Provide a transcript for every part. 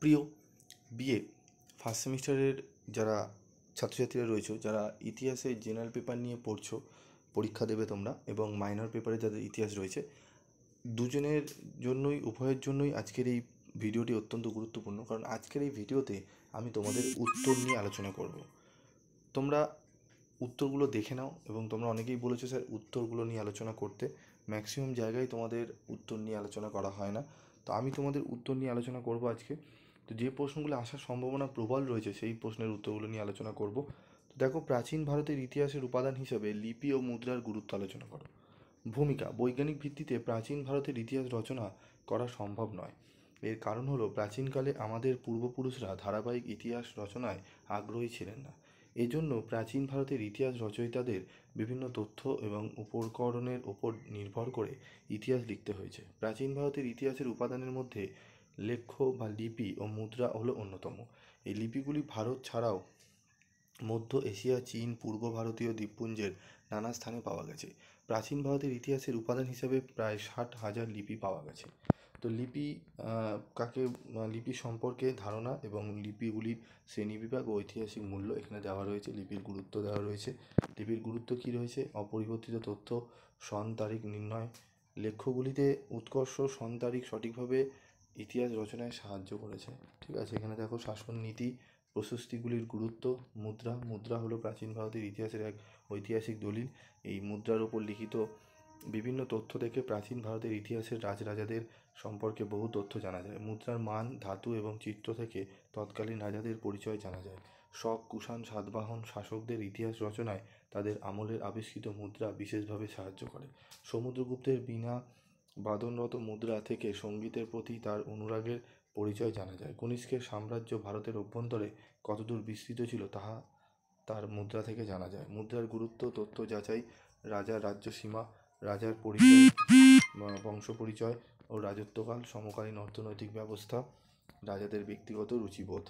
প্রিয় BA first সেমিস্টারের যারা ছাত্রছাত্রীরা রয়েছে, যারা ইতিহাসে জেনারেল পেপার নিয়ে পড়ছো, পরীক্ষা দেবে তোমরা, এবং মাইনর পেপারে যাদের ইতিহাস রয়েছে, দুজনের জন্যই, উভয়ের জন্যই আজকের এই ভিডিওটি অত্যন্ত গুরুত্বপূর্ণ। কারণ আজকের এই ভিডিওতে আমি তোমাদের উত্তর নিয়ে আলোচনা করব। তোমরা উত্তরগুলো দেখে নাও, এবং তোমরা অনেকেই বলেছো স্যার উত্তরগুলো নিয়ে আলোচনা করতে। ম্যাক্সিমাম জায়গায় তোমাদের উত্তর নিয়ে আলোচনা করা হয় না, তো আমি তোমাদের উত্তর নিয়ে আলোচনা করব আজকে। তো যে প্রশ্নগুলো আসার সম্ভাবনা প্রবল রয়েছে সেই প্রশ্নের উত্তরগুলো নিয়ে আলোচনা করব। তো দেখো, প্রাচীন ভারতের ইতিহাসের উপাদান হিসেবে লিপি ও মুদ্রার গুরুত্ব আলোচনা করো। ভূমিকা: বৈজ্ঞানিক ভিত্তিতে প্রাচীন ভারতের ইতিহাস রচনা করা সম্ভব নয়। এর কারণ হলো প্রাচীনকালে আমাদের পূর্বপুরুষরা ধারাবাহিক ইতিহাস রচনায় আগ্রহী ছিলেন না। এজন্য প্রাচীন ভারতের ইতিহাস রচয়িতাদের বিভিন্ন তথ্য এবং উপকরণের ওপর নির্ভর করে ইতিহাস লিখতে হয়েছে। প্রাচীন ভারতের ইতিহাসের উপাদানের মধ্যে লেখ্য বা লিপি ও মুদ্রা হলো অন্যতম। এই লিপিগুলি ভারত ছাড়াও মধ্য এশিয়া, চীন, পূর্ব ভারতীয় দ্বীপপুঞ্জের নানা স্থানে পাওয়া গেছে। প্রাচীন ভারতের ইতিহাসের উপাদান হিসেবে প্রায় 60,000 লিপি পাওয়া গেছে। তো লিপি লিপি সম্পর্কে ধারণা এবং লিপিগুলির শ্রেণীবিভাগ ও ঐতিহাসিক মূল্য এখানে দেওয়া রয়েছে। লিপির গুরুত্ব দেওয়া রয়েছে। লিপির গুরুত্ব কী রয়েছে? অপরিবর্তিত তথ্য, সন তারিখ নির্ণয়। লেখ্যগুলিতে উৎকর্ষ, সন তারিখ সঠিকভাবে ইতিহাস রচনায় সাহায্য করেছে। ঠিক আছে, এখানে দেখো শাসন নীতি, প্রশস্তিগুলির গুরুত্ব। মুদ্রা হলো প্রাচীন ভারতের ইতিহাসের এক ঐতিহাসিক দলিল। এই মুদ্রার ওপর লিখিত বিভিন্ন তথ্য থেকে প্রাচীন ভারতের ইতিহাসের রাজরাজাদের সম্পর্কে বহু তথ্য জানা যায়। মুদ্রার মান, ধাতু এবং চিত্র থেকে তৎকালীন রাজাদের পরিচয় জানা যায়। শক, কুষাণ, সাতবাহন শাসকদের ইতিহাস রচনায় তাদের আমলের আবিষ্কৃত মুদ্রা বিশেষভাবে সাহায্য করে। সমুদ্রগুপ্তের বীণা বাদনরত মুদ্রা থেকে সঙ্গীতের প্রতি তার অনুরাগের পরিচয় জানা যায়। কনিষ্কের সাম্রাজ্য ভারতের অভ্যন্তরে কতদূর বিস্তৃত ছিল তাহা তার মুদ্রা থেকে জানা যায়। মুদ্রার গুরুত্ব, তথ্য যাচাই, রাজার রাজ্যসীমা, রাজার পরিচয়, বংশ পরিচয় ও রাজত্বকাল, সমকালীন অর্থনৈতিক ব্যবস্থা, রাজাদের ব্যক্তিগত রুচিবোধ।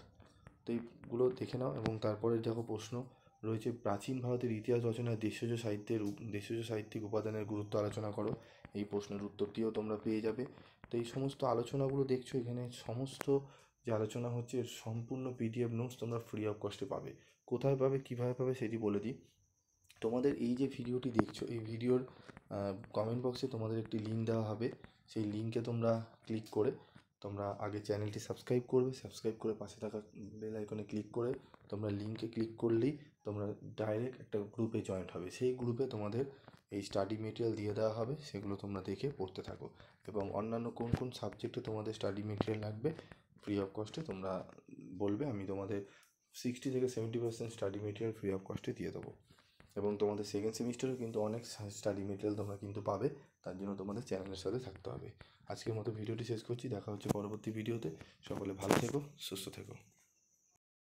তো এইগুলো দেখে নাও। এবং তারপরে দেখো প্রশ্ন রয়েছে, প্রাচীন ভারতের ইতিহাস রচনায় দেশজ সাহিত্যিক উপাদানের গুরুত্ব আলোচনা করো। এই প্রশ্নের উত্তরটিও তোমরা পেয়ে যাবে। তো এই সমস্ত আলোচনাগুলো দেখছো, এখানে সমস্ত যে আলোচনা হচ্ছে সম্পূর্ণ পিডিএফ নোটস তোমরা ফ্রি অফ কস্টে পাবে। কোথায় পাবে, কীভাবে পাবে সেটি বলে দিই। তোমাদের এই যে ভিডিওটি দেখছো, এই ভিডিওর কমেন্ট বক্সে তোমাদের একটি লিঙ্ক দেওয়া হবে। সেই লিঙ্কে তোমরা ক্লিক করে তোমরা আগে চ্যানেলটি সাবস্ক্রাইব করবে। সাবস্ক্রাইব করে পাশে থাকা বেল আইকনে ক্লিক করে তোমরা লিঙ্কে ক্লিক করলেই তোমরা ডাইরেক্ট একটা গ্রুপে জয়েন্ট হবে। সেই গ্রুপে তোমাদের এই স্টাডি মেটেরিয়াল দিয়ে দেওয়া হবে, সেগুলো তোমরা দেখে পড়তে থাকো। এবং অন্যান্য কোন কোন সাবজেক্টে তোমাদের স্টাডি মেটেরিয়াল লাগবে ফ্রি অফ কস্টে তোমরা বলবে, আমি তোমাদের 60 থেকে 70% স্টাডি মেটেরিয়াল ফ্রি অফ কস্টে দিয়ে দেবো। এবং তোমাদের সেকেন্ড সেমিস্টারেও কিন্তু অনেক স্টাডি মেটেরিয়াল তোমরা কিন্তু পাবে। তার জন্য তোমাদের চ্যানেলের সাথে থাকতে হবে। আজকের মতো ভিডিওটি শেষ করছি। দেখা হচ্ছে পরবর্তী ভিডিওতে। সকলে ভালো থেকো, সুস্থ থেকো।